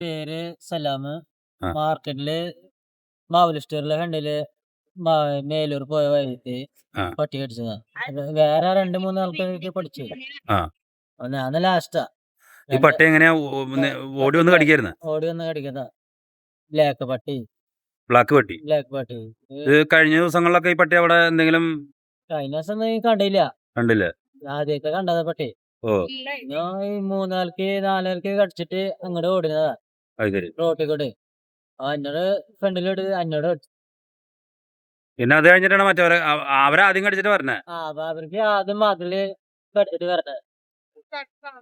പേര് സലാമ്. ആ. മാർക്കറ്റില് മാവുലി സ്റ്റോറിലെ ഫ്രണ്ടില് മേലൂർ പോയ വഴിക്ക് ആ. പട്ടി കടിച്ചതാ. വേറെ 2-3 ആൾക്കാർക്ക് പഠിച്ചു. ആ. ഞാൻ ലാസ്റ്റാ. ഈ പട്ടി എങ്ങനെയാ ഓടി വന്ന് കടിക്കായിരുന്ന? ഓടി വന്ന് കടിക്കുന്നതാ. ബ്ലാക്ക് പട്ടി. ബ്ലാക്ക് പട്ടി. ബ്ലാക്ക് പട്ടി. ഇത് കഴിഞ്ഞ ദിവസങ്ങളിലൊക്കെ ഈ പട്ടി അവിടെ എന്തെങ്കിലും കഴിഞ്ഞ ദിവസം ഒന്നും കണ്ടില്ല. കണ്ടില്ല? ആദ്യമായിട്ട് കണ്ടതാ പട്ടി. ഓ, ഞാൻ ഈ 3-4 കടിച്ചിട്ട് അങ്ങോട്ട് ഓടുന്നതാ അത് ശരി. റോട്ടിൽ കൂടെ. എന്നോട് ഫ്രണ്ടിലോട്ട് എന്നോട് കടിച്ചു. പിന്നെ അത് കഴിഞ്ഞിട്ടാണ് മറ്റവരെ അവരെ ആദ്യം കടിച്ചിട്ട് പറഞ്ഞേ. അപ്പൊ അവർക്ക് ആദ്യം മതില് കടിച്ചിട്ട് വരണേ.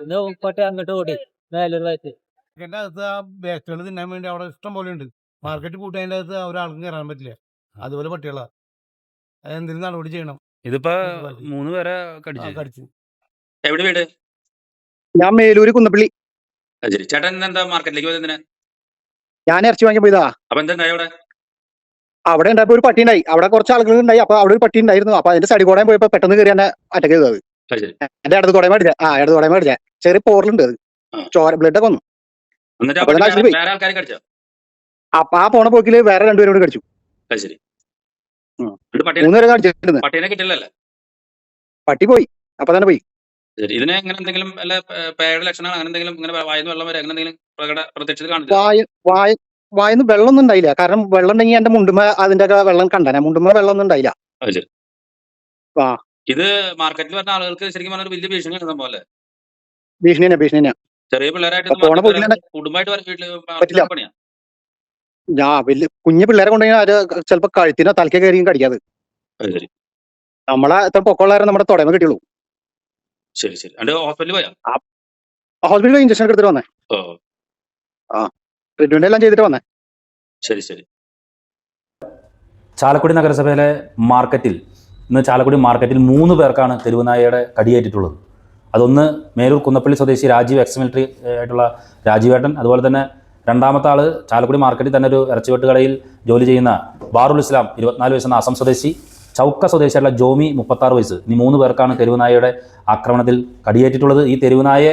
പിന്നെ പട്ടി അങ്ങോട്ട് ഓടി മേലൂർ വയറ്റ്. മാർക്കറ്റിന്റെ അകത്ത് ആ വേസ്റ്റുകൾ തിന്നാൻ വേണ്ടി അവിടെ ഇഷ്ടം പോലെ ഉണ്ട്. മാർക്കറ്റ് കൂട്ടതിന്റെ അകത്ത് ഒരാൾക്കും കയറാൻ പറ്റില്ല. അതുപോലെ പട്ടികളാ. അതെന്തെങ്കിലും നടപടി ചെയ്യണം. ഇതിപ്പോ 3 പേരെ കടിച്ചു. കടിച്ചു. എവിടെ വീട്? ഞാൻ മേലൂര് കുന്നപ്പള്ളി. ശരി. ചേട്ടൻ എന്താ മാർക്കറ്റിലേക്ക് പോയത്? എന്തിനാ? ഞാൻ ഇറച്ചി വാങ്ങി പോയതാ. അപ്പൊ എന്താ അവിടെ? അവിടെ ഉണ്ടായപ്പോ ഒരു പട്ടി ഉണ്ടായി. അവിടെ കുറച്ച് ആളുകൾ ഉണ്ടായി. അപ്പൊ അവിടെ ഒരു പട്ടി ഉണ്ടായിരുന്നു. അപ്പൊ അതിന്റെ സൈഡ് കോടയം പോയപ്പോ പെട്ടെന്ന് കയറി എന്നെ അറ്റാക്ക് ചെയ്തത്. എന്റെ അടുത്ത് കോടയം മേടിച്ച ഇടത് കോടയം മേടിച്ച ചെറിയ പോറലുണ്ട്. അത് ചോര ബ്ലഡ് ഒക്കെ വന്നു. വേറെ ആൾക്കാരെ കടിച്ചോ? അപ്പൊ ആ പോണ പോക്കില് വേറെ 2 പേരോട് കടിച്ചു. ശരി. 3 പേരെ കടിച്ചിട്ടുണ്ട്. പട്ടീനെ കിട്ടില്ലല്ലേ? പട്ടി പോയി. അപ്പൊ തന്നെ പോയി. ശരി. ഇതിന് എങ്ങനെ എന്തെങ്കിലും പേയുടെ ലക്ഷണങ്ങൾ അങ്ങനെ എന്തെങ്കിലും ഇങ്ങനെ വായന്ന് വെള്ളം വരെ അങ്ങനെ എന്തെങ്കിലും പ്രത്യക്ഷത്തിൽ കാണില്ല? വായന്ന് വെള്ളമൊന്നും ഉണ്ടായില്ല. കാരണം വെള്ളം ഉണ്ടെങ്കിൽ എന്റെ മുണ്ടുമ അതിന്റെ വെള്ളം കണ്ടനെ. മുണ്ടുമ വെള്ളമൊന്നും ഉണ്ടായില്ല. ശരി. ഇത് മാർക്കറ്റിൽ വരുന്ന ആളുകൾക്ക് ശരിക്കും പറഞ്ഞ ഒരു വലിയ ഭീഷണിയാണ് സംഭവം അല്ലേ? ഭീഷണിയാ. ചെറിയ പിള്ളേരായിട്ട് കുടുംബമായിട്ട് പറ്റില്ല. വലിയ കുഞ്ഞു പിള്ളേരെ കൊണ്ടുപോയി അത് ചിലപ്പോ കഴുത്തിനോ തലക്കെ കയറിയും കടിക്കാതെ. നമ്മളെ എത്ര പൊക്കമുള്ളവരെ നമ്മുടെ തുടമ കിട്ടിയുള്ളൂ. ശരി ശരി. ഹോസ്പിറ്റലിൽ പോയാ? ഹോസ്പിറ്റലിൽ ഇഞ്ചക്ഷൻ എടുത്തിട്ട് വന്നേ. ട്രീറ്റ്മെന്റ് എല്ലാം ചെയ്തിട്ട് വന്നേ. ശരി ശരി. ചാലക്കുടി നഗരസഭയിലെ ചാലക്കുടി മാർക്കറ്റിൽ 3 പേർക്കാണ് തെരുവുനായയുടെ കടിയേറ്റിട്ടുള്ളത്. അതൊന്ന് മേലൂർ കുന്നപ്പള്ളി സ്വദേശി രാജീവ്, എക്സ് മിലിറ്ററി ആയിട്ടുള്ള രാജീവേട്ടൻ. അതുപോലെ തന്നെ രണ്ടാമത്തെ ആൾ ചാലക്കുടി മാർക്കറ്റിൽ തന്നെ ഒരു ഇറച്ചിവെട്ട് കടയിൽ ജോലി ചെയ്യുന്ന ബാറുൽ ഇസ്ലാം 24 വയസ്സെന്ന അസം സ്വദേശി, ചൗക്ക സ്വദേശിയായിട്ടുള്ള ജോമി 36 വയസ്സ്. ഈ 3 പേർക്കാണ് തെരുവുനായയുടെ ആക്രമണത്തിൽ കടിയേറ്റിട്ടുള്ളത്. ഈ തെരുവുനായയെ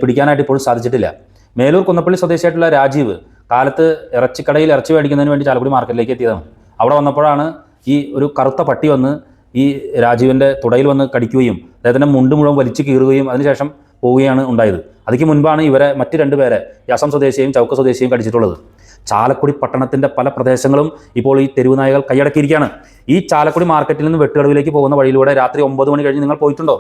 പിടിക്കാനായിട്ട് ഇപ്പോഴും സാധിച്ചിട്ടില്ല. മേലൂർ കുന്നപ്പള്ളി സ്വദേശിയായിട്ടുള്ള രാജീവ് കാലത്ത് ഇറച്ചിക്കടയിൽ ഇറച്ചി മേടിക്കുന്നതിന് വേണ്ടി ചാലക്കുടി മാർക്കറ്റിലേക്ക് എത്തിയതാണ്. അവിടെ വന്നപ്പോഴാണ് ഈ ഒരു കറുത്ത പട്ടി വന്ന് ഈ രാജീവിൻ്റെ തുടയിൽ വന്ന് കടിക്കുകയും അദ്ദേഹത്തിൻ്റെ മുണ്ട് മുഴുവൻ വലിച്ചു കീറുകയും അതിനുശേഷം പോവുകയാണ് ഉണ്ടായത്. അതിക്ക് മുൻപാണ് ഇവരെ മറ്റ് 2 പേരെ ഈ അസം സ്വദേശിയും ചൗക്ക സ്വദേശിയും കടിച്ചിട്ടുള്ളത്. ചാലക്കുടി പട്ടണത്തിൻ്റെ പല പ്രദേശങ്ങളും ഇപ്പോൾ ഈ തെരുവുനായകൾ കൈയടക്കിയിരിക്കുകയാണ്. ഈ ചാലക്കുടി മാർക്കറ്റിൽ നിന്ന് വെട്ടുകടവിലേക്ക് പോകുന്ന വഴിയിലൂടെ രാത്രി 9 മണി കഴിഞ്ഞ് നിങ്ങൾ പോയിട്ടുണ്ടോ?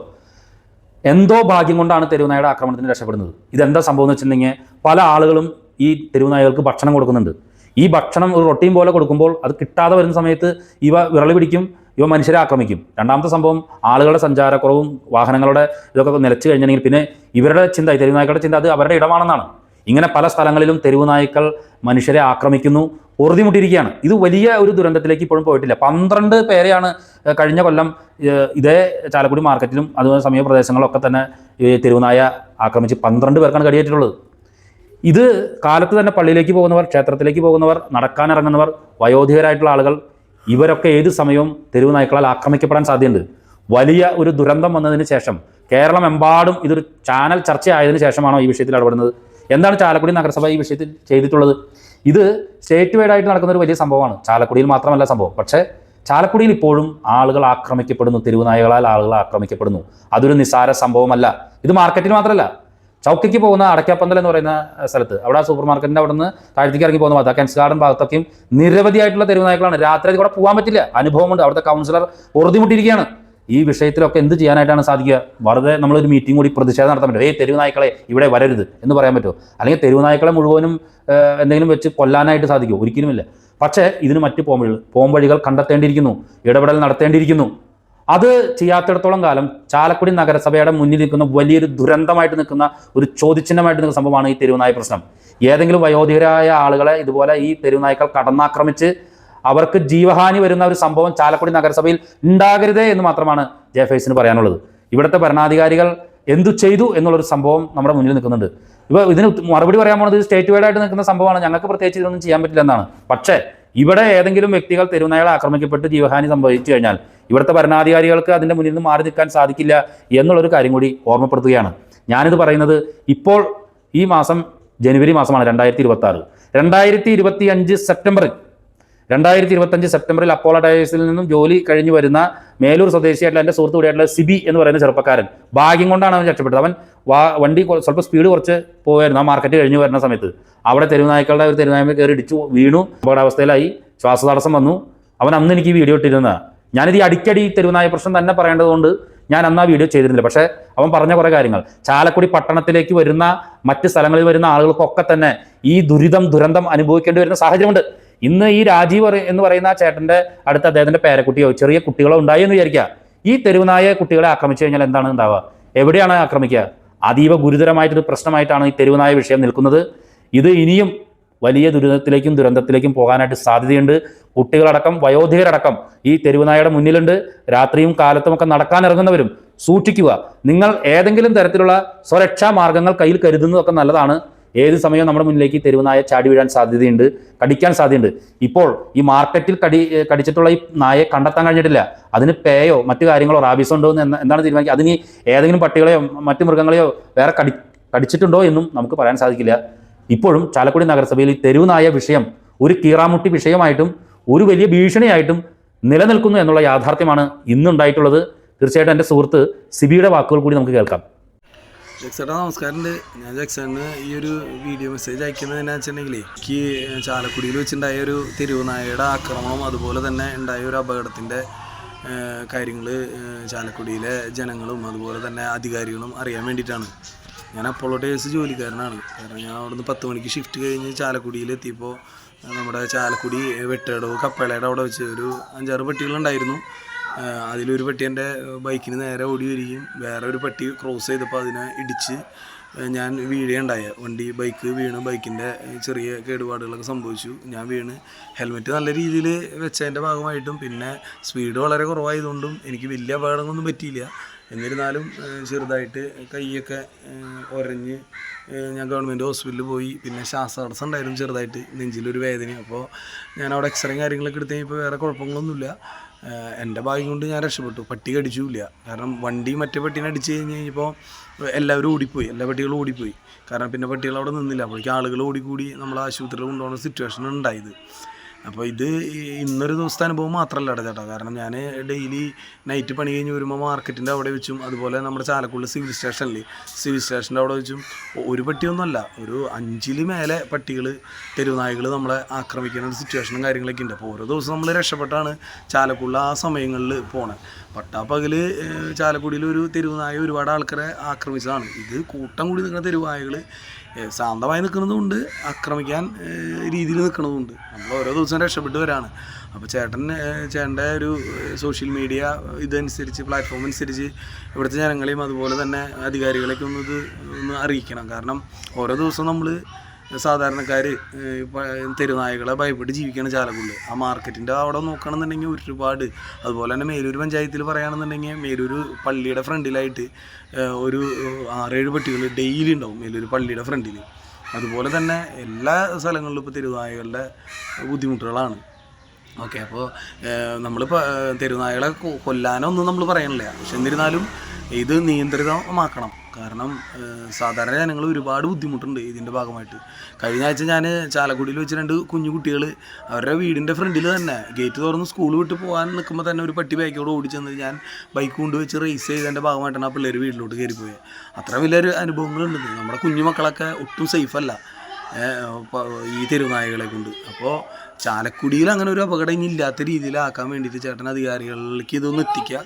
എന്തോ ഭാഗ്യം കൊണ്ടാണ് തെരുവുനായയുടെ ആക്രമണത്തിന് രക്ഷപ്പെടുന്നത്. ഇതെന്താ സംഭവം എന്ന് വെച്ചിട്ടുണ്ടെങ്കിൽ പല ആളുകളും ഈ തെരുവുനായകൾക്ക് ഭക്ഷണം കൊടുക്കുന്നുണ്ട്. ഈ ഭക്ഷണം ഒരു റൊട്ടീൻ പോലെ കൊടുക്കുമ്പോൾ അത് കിട്ടാതെ വരുന്ന സമയത്ത് ഇവ വിരളി പിടിക്കും, ഇവ മനുഷ്യരെ ആക്രമിക്കും. രണ്ടാമത്തെ സംഭവം ആളുകളുടെ സഞ്ചാരക്കുറവും വാഹനങ്ങളുടെ ഇതൊക്കെ നിലച്ചു കഴിഞ്ഞിട്ടുണ്ടെങ്കിൽ പിന്നെ ഇവരുടെ ചിന്ത, തെരുവുനായ്ക്കളുടെ ചിന്ത അത് അവരുടെ ഇടമാണെന്നാണ്. ഇങ്ങനെ പല സ്ഥലങ്ങളിലും തെരുവുനായ്ക്കൾ മനുഷ്യരെ ആക്രമിക്കുന്നു, പൊറുതിമുട്ടിയിരിക്കുകയാണ്. ഇത് വലിയ ഒരു ദുരന്തത്തിലേക്ക് ഇപ്പോഴും പോയിട്ടില്ല. 12 പേരെയാണ് കഴിഞ്ഞ കൊല്ലം ഇതേ ചാലക്കുടി മാർക്കറ്റിലും അതുപോലെ സമീപ പ്രദേശങ്ങളിലൊക്കെ തന്നെ തെരുവുനായ ആക്രമിച്ച് 12 പേർക്കാണ് കടിയേറ്റിട്ടുള്ളത്. ഇത് കാലത്ത് തന്നെ പള്ളിയിലേക്ക് പോകുന്നവർ, ക്ഷേത്രത്തിലേക്ക് പോകുന്നവർ, നടക്കാനിറങ്ങുന്നവർ, വയോധികരായിട്ടുള്ള ആളുകൾ, ഇവരൊക്കെ ഏത് സമയവും തെരുവുനായ്ക്കളാൽ ആക്രമിക്കപ്പെടാൻ സാധ്യതയുണ്ട്. വലിയ ഒരു ദുരന്തം വന്നതിന് ശേഷം കേരളമെമ്പാടും ഇതൊരു ചാനൽ ചർച്ചയായതിനു ശേഷമാണോ ഈ വിഷയത്തിൽ ഇടപെടുന്നത്? എന്താണ് ചാലക്കുടി നഗരസഭ ഈ വിഷയത്തിൽ ചെയ്തിട്ടുള്ളത്? ഇത് സ്റ്റേറ്റ് വൈഡായിട്ട് നടക്കുന്ന ഒരു വലിയ സംഭവമാണ്. ചാലക്കുടിയിൽ മാത്രമല്ല സംഭവം. പക്ഷേ ചാലക്കുടിയിൽ ഇപ്പോഴും ആളുകൾ ആക്രമിക്കപ്പെടുന്നു, തെരുവുനായകളാൽ ആളുകൾ ആക്രമിക്കപ്പെടുന്നു. അതൊരു നിസ്സാര സംഭവമല്ല. ഇത് മാർക്കറ്റിൽ മാത്രമല്ല, ചൗക്കയ്ക്ക് പോകുന്ന അടയ്ക്കാപ്പന്തൽ എന്ന് പറയുന്ന സ്ഥലത്ത്, അവിടെ സൂപ്പർ മാർക്കറ്റിൻ്റെ അവിടെ നിന്ന് താഴത്തേക്ക് ഇറങ്ങി പോകുന്ന ഭാഗത്ത്, കെൻസ് ഗാർഡൻ ഭാഗത്തൊക്കെയും നിരവധിയായിട്ടുള്ള തെരുവുനായകളാണ്. രാത്രി കൂടെ പോകാൻ പറ്റില്ല, അനുഭവമുണ്ട്. അവിടുത്തെ കൗൺസിലർ പൊറുതിമുട്ടിയിരിക്കുകയാണ്. ഈ വിഷയത്തിലൊക്കെ എന്ത് ചെയ്യാനായിട്ടാണ് സാധിക്കുക? വെറുതെ നമ്മളൊരു മീറ്റിംഗ് കൂടി പ്രതിഷേധം നടത്താൻ പറ്റുമോ? തെരുവുനായ്ക്കളെ ഇവിടെ വരരുത് എന്ന് പറയാൻ പറ്റുമോ? അല്ലെങ്കിൽ തെരുവുനായ്ക്കളെ മുഴുവനും എന്തെങ്കിലും വെച്ച് കൊല്ലാനായിട്ട് സാധിക്കുമോ? ഒരിക്കലുമില്ല. പക്ഷേ ഇതിന് മറ്റ് പോംവഴികൾ കണ്ടെത്തേണ്ടിയിരിക്കുന്നു, ഇടപെടൽ നടത്തേണ്ടിയിരിക്കുന്നു. അത് ചെയ്യാത്തിടത്തോളം കാലം ചാലക്കുടി നഗരസഭയുടെ മുന്നിൽ നിൽക്കുന്ന വലിയൊരു ദുരന്തമായിട്ട് നിൽക്കുന്ന ഒരു ചോദ്യചിഹ്നമായിട്ട് നിൽക്കുന്ന സംഭവമാണ് ഈ തെരുവുനായ പ്രശ്നം. ഏതെങ്കിലും വയോധികരായ ആളുകളെ ഇതുപോലെ ഈ തെരുവുനായ്ക്കൾ കടന്നാക്രമിച്ച് അവർക്ക് ജീവഹാനി വരുന്ന ഒരു സംഭവം ചാലക്കുടി നഗരസഭയിൽ ഉണ്ടാകരുതേ എന്ന് മാത്രമാണ് ജെഫേഴ്സിന് പറയാനുള്ളത്. ഇവിടുത്തെ ഭരണാധികാരികൾ എന്തു ചെയ്തു എന്നുള്ളൊരു സംഭവം നമ്മുടെ മുന്നിൽ നിൽക്കുന്നുണ്ട്. ഇപ്പോൾ ഇതിന് മറുപടി പറയാൻ പോകുന്നത് സ്റ്റേറ്റ് വൈഡായിട്ട് നിൽക്കുന്ന സംഭവമാണ്, ഞങ്ങൾക്ക് പ്രത്യേകിച്ച് ഇതൊന്നും ചെയ്യാൻ പറ്റില്ല എന്നാണ്. പക്ഷേ ഇവിടെ ഏതെങ്കിലും വ്യക്തികൾ തെരുവുനായകളെ ആക്രമിക്കപ്പെട്ട് ജീവഹാനി സംഭവിച്ചു കഴിഞ്ഞാൽ ഇവിടുത്തെ ഭരണാധികാരികൾക്ക് അതിൻ്റെ മുന്നിൽ നിന്ന് മാറി നിൽക്കാൻ സാധിക്കില്ല എന്നുള്ളൊരു കാര്യം കൂടി ഓർമ്മപ്പെടുത്തുകയാണ്. ഞാനിത് പറയുന്നത് ഇപ്പോൾ ഈ മാസം ജനുവരി മാസമാണ് 2026. 2025 സെപ്റ്റംബറിൽ അപ്പോളോ ടയേഴ്സിൽ നിന്നും ജോലി കഴിഞ്ഞ് വരുന്ന മേലൂർ സ്വദേശിയായിട്ടുള്ള എൻ്റെ സുഹൃത്ത് കൂടിയായിട്ടുള്ള സിബി എന്ന് പറയുന്ന ചെറുപ്പക്കാരൻ ഭാഗ്യം കൊണ്ടാണ് അവൻ രക്ഷപ്പെട്ടത്. അവൻ വണ്ടി സ്വല്പം സ്പീഡ് കുറച്ച് പോയായിരുന്നു ആ മാർക്കറ്റ് കഴിഞ്ഞ് വരുന്ന സമയത്ത്. അവിടെ തെരുവുനായ്ക്കളുടെ ഒരു തെരുവുനായ്മ കയറി ഇടിച്ചു വീണു, അപകടാവസ്ഥയിലായി, ശ്വാസതടസ്സം വന്നു. അവൻ അന്ന് എനിക്ക് വീഡിയോ ഇട്ടിരുന്നതാണ്. ഞാനിത് ഈ അടിക്കടി തെരുവുനായ പ്രശ്നം തന്നെ പറയേണ്ടതുകൊണ്ട് ഞാൻ അന്ന് ആ വീഡിയോ ചെയ്തിരുന്നില്ല. പക്ഷേ അവൻ പറഞ്ഞ കുറേ കാര്യങ്ങൾ ചാലക്കുടി പട്ടണത്തിലേക്ക് വരുന്ന മറ്റ് സ്ഥലങ്ങളിൽ വരുന്ന ആളുകൾക്കൊക്കെ തന്നെ ഈ ദുരന്തം അനുഭവിക്കേണ്ടി വരുന്ന സാഹചര്യമുണ്ട്. ഇന്ന് ഈ രാജീവ് എന്ന് പറയുന്ന ആ ചേട്ടൻ്റെ അടുത്ത് അദ്ദേഹത്തിൻ്റെ പേരക്കുട്ടിയോ ചെറിയ കുട്ടികളോ ഉണ്ടായി എന്ന് വിചാരിക്കുക. ഈ തെരുവുനായ കുട്ടികളെ ആക്രമിച്ചു കഴിഞ്ഞാൽ എന്താണ് ഉണ്ടാവുക? എവിടെയാണ് ആക്രമിക്കുക? അതീവ ഗുരുതരമായിട്ടൊരു പ്രശ്നമായിട്ടാണ് ഈ തെരുവുനായ വിഷയം നിൽക്കുന്നത്. ഇത് ഇനിയും വലിയ ദുരന്തത്തിലേക്കും പോകാനായിട്ട് സാധ്യതയുണ്ട്. കുട്ടികളടക്കം വയോധികരടക്കം ഈ തെരുവുനായയുടെ മുന്നിലുണ്ട്. രാത്രിയും കാലത്തുമൊക്കെ നടക്കാനിറങ്ങുന്നവരും സൂക്ഷിക്കുക. നിങ്ങൾ ഏതെങ്കിലും തരത്തിലുള്ള സ്വരക്ഷാ മാർഗങ്ങൾ കയ്യിൽ കരുതുന്നതൊക്കെ നല്ലതാണ്. ഏത് സമയവും നമ്മുടെ മുന്നിലേക്ക് തെരുവുനായ ചാടി വീഴാൻ സാധ്യതയുണ്ട്, കടിക്കാൻ സാധ്യതയുണ്ട്. ഇപ്പോൾ ഈ മാർക്കറ്റിൽ കടിച്ചിട്ടുള്ള ഈ നായയെ കണ്ടെത്താൻ കഴിഞ്ഞിട്ടില്ല. അതിന് പേയോ മറ്റു കാര്യങ്ങളോ റാബീസോ ഉണ്ടോ എന്ന് എന്താണ് തീരുമാനിക്കുക? അതിന് ഏതെങ്കിലും പട്ടികളെയോ മറ്റു മൃഗങ്ങളെയോ വേറെ കടിച്ചിട്ടുണ്ടോ എന്നും നമുക്ക് പറയാൻ സാധിക്കില്ല. ഇപ്പോഴും ചാലക്കുടി നഗരസഭയിൽ ഈ തെരുവുനായ വിഷയം ഒരു കീറാമുട്ടി വിഷയമായിട്ടും ഒരു വലിയ ഭീഷണിയായിട്ടും നിലനിൽക്കുന്നു എന്നുള്ള യാഥാർത്ഥ്യമാണ് ഇന്നുണ്ടായിട്ടുള്ളത്. തീർച്ചയായിട്ടും എൻ്റെ സുഹൃത്ത് സിബിയുടെ വാക്കുകൾ കൂടി നമുക്ക് കേൾക്കാം. ജക്സേട്ടാ നമസ്കാരമുണ്ട്. ഞാൻ ജക്സേട്ടന് ഈ ഒരു വീഡിയോ മെസ്സേജ് അയക്കുന്നത് എന്നാ വെച്ചിട്ടുണ്ടെങ്കിൽ എനിക്ക് ചാലക്കുടിയിൽ വെച്ചുണ്ടായ ഒരു തെരുവുനായയുടെ ആക്രമണം, അതുപോലെ തന്നെ ഉണ്ടായ ഒരു അപകടത്തിൻ്റെ കാര്യങ്ങൾ ചാലക്കുടിയിലെ ജനങ്ങളും അതുപോലെ തന്നെ അധികാരികളും അറിയാൻ വേണ്ടിയിട്ടാണ്. ഞാൻ അപ്പോളോ ടയേഴ്സ് ജോലിക്കാരനാണ്. കാരണം ഞാൻ അവിടുന്ന് 10 മണിക്ക് ഷിഫ്റ്റ് കഴിഞ്ഞ് ചാലക്കുടിയിൽ എത്തിയപ്പോൾ നമ്മുടെ ചാലക്കുടി വെട്ടേടവ് കപ്പേളയുടെ അവിടെ വെച്ച് ഒരു 5-6 പട്ടികളുണ്ടായിരുന്നു. അതിലൊരു പട്ടി എൻ്റെ ബൈക്കിന് നേരെ ഓടി വരികയും വേറെ ഒരു പട്ടി ക്രോസ് ചെയ്തപ്പോൾ അതിനെ ഇടിച്ച് ഞാൻ വീഴുകയുണ്ടായ. ബൈക്ക് വീണ് ബൈക്കിൻ്റെ ചെറിയ കേടുപാടുകളൊക്കെ സംഭവിച്ചു. ഞാൻ വീണ് ഹെൽമെറ്റ് നല്ല രീതിയിൽ വെച്ചതിൻ്റെ ഭാഗമായിട്ടും പിന്നെ സ്പീഡ് വളരെ കുറവായതുകൊണ്ടും എനിക്ക് വലിയ അപകടങ്ങളൊന്നും പറ്റിയില്ല. എന്നിരുന്നാലും ചെറുതായിട്ട് കൈയൊക്കെ ഉരഞ്ഞ് ഞാൻ ഗവൺമെൻറ് ഹോസ്പിറ്റലിൽ പോയി. പിന്നെ ശ്വാസതടസ്സം ഉണ്ടായിരുന്നു, ചെറുതായിട്ട് നെഞ്ചിലൊരു വേദന. അപ്പോൾ ഞാൻ അവിടെ എക്സ്റേയും കാര്യങ്ങളൊക്കെ എടുത്ത് കഴിഞ്ഞപ്പോൾ വേറെ കുഴപ്പങ്ങളൊന്നുമില്ല. എൻ്റെ ഭാഗ്യം കൊണ്ട് ഞാൻ രക്ഷപ്പെട്ടു. പട്ടി കടിച്ചില്ല. കാരണം വണ്ടി മറ്റേ പട്ടീനെ അടിച്ച് കഴിഞ്ഞപ്പോൾ എല്ലാവരും ഓടിപ്പോയി, എല്ലാ പട്ടികളും ഓടിപ്പോയി. കാരണം പിന്നെ പട്ടികൾ അവിടെ നിന്നില്ല. അപ്പോഴേക്കും ആളുകൾ ഓടിക്കൂടി നമ്മൾ ആശുപത്രിയിൽ കൊണ്ടുപോകുന്ന സിറ്റുവേഷൻ ഉണ്ടായത്. അപ്പോൾ ഇത് ഇന്നൊരു ദിവസത്തെ അനുഭവം മാത്രമല്ല ചേട്ടാ. കാരണം ഞാൻ ഡെയിലി നൈറ്റ് പണി കഴിഞ്ഞ് വരുമ്പോൾ മാർക്കറ്റിൻ്റെ അവിടെ വെച്ചും അതുപോലെ നമ്മുടെ ചാലക്കുടി സിവിൽ സ്റ്റേഷൻ്റെ അവിടെ വെച്ചും ഒരു പട്ടിയൊന്നുമല്ല, ഒരു 5ൽ മേലെ പട്ടികൾ തെരുവുനായകൾ നമ്മളെ ആക്രമിക്കുന്ന ഒരു സിറ്റുവേഷനും കാര്യങ്ങളൊക്കെ ഉണ്ട്. അപ്പോൾ ഓരോ ദിവസം നമ്മൾ രക്ഷപ്പെട്ടാണ് ചാലക്കുടി ആ സമയങ്ങളിൽ പോണത്. പട്ടാപ്പകൽ ചാലക്കുടിയിൽ ഒരു തെരുവുനായ ഒരുപാട് ആൾക്കാരെ ആക്രമിച്ചതാണ്. ഇത് കൂട്ടം കൂടി നിൽക്കുന്ന തെരുവുനായകൾ ശാന്തമായി നിൽക്കുന്നതുകൊണ്ട് ആക്രമിക്കാൻ രീതിയിൽ നിൽക്കുന്നതുകൊണ്ട് നമ്മൾ ഓരോ ദിവസം രക്ഷപ്പെട്ട് വരാണ്. അപ്പോൾ ചേട്ടൻ്റെ ഒരു സോഷ്യൽ മീഡിയ ഇതനുസരിച്ച് പ്ലാറ്റ്ഫോം അനുസരിച്ച് ഇവിടുത്തെ ജനങ്ങളെയും അതുപോലെ തന്നെ അധികാരികളെയൊക്കെ ഒന്ന് അറിയിക്കണം. കാരണം ഓരോ ദിവസവും നമ്മൾ സാധാരണക്കാർ തെരുവുനായകളെ ഭയപ്പെട്ട് ജീവിക്കുകയാണ് ചാലക്കുടിയിൽ. ആ മാർക്കറ്റിൻ്റെ അവിടെ നോക്കുകയാണെന്നുണ്ടെങ്കിൽ ഒരുപാട്, അതുപോലെ തന്നെ മേലൂർ പഞ്ചായത്തിൽ പറയുകയാണെന്നുണ്ടെങ്കിൽ മേലൂർ പള്ളിയുടെ ഫ്രണ്ടിലായിട്ട് ഒരു 6-7 പട്ടികൾ ഡെയിലി ഉണ്ടാവും മേലൂർ പള്ളിയുടെ ഫ്രണ്ടിൽ. അതുപോലെ തന്നെ എല്ലാ സ്ഥലങ്ങളിലും ഇപ്പോൾ തെരുവുനായകളുടെ ബുദ്ധിമുട്ടുകളാണ്. ഓക്കെ, അപ്പോൾ നമ്മളിപ്പോൾ തെരുവുനായകളെ കൊല്ലാനൊന്നും നമ്മൾ പറയണില്ല. പക്ഷെ എന്നിരുന്നാലും ഇത് നിയന്ത്രിതമാക്കണം. കാരണം സാധാരണ ജനങ്ങൾ ഒരുപാട് ബുദ്ധിമുട്ടുണ്ട് ഇതിൻ്റെ ഭാഗമായിട്ട്. കഴിഞ്ഞ ആഴ്ച ഞാൻ ചാലക്കുടിയിൽ വെച്ച് 2 കുഞ്ഞു കുട്ടികൾ അവരുടെ വീടിൻ്റെ ഫ്രണ്ടിൽ തന്നെ ഗേറ്റ് തുറന്ന് സ്കൂൾ വിട്ട് പോകാൻ നിൽക്കുമ്പോൾ തന്നെ ഒരു പട്ടി ബൈക്കോട് ഓടിച്ചെന്ന് ഞാൻ ബൈക്ക് കൊണ്ടുവച്ച് റേസ് ചെയ്തതിൻ്റെ ഭാഗമായിട്ടാണ് ആ പിള്ളേർ വീട്ടിലോട്ട് കയറിപ്പോയത്. അത്ര വലിയൊരു അനുഭവങ്ങളുണ്ട്. നമ്മുടെ കുഞ്ഞു മക്കളൊക്കെ ഒട്ടും സേഫല്ല ഈ തെരുവുനായകളെ കൊണ്ട്. അപ്പോൾ ചാലക്കുടിയിൽ അങ്ങനെ ഒരു അപകടം ഇനി ഇല്ലാത്ത രീതിയിലാക്കാൻ വേണ്ടിയിട്ട് ചേട്ടൻ അധികാരികളിലേക്ക് ഇതൊന്ന് എത്തിക്കുക.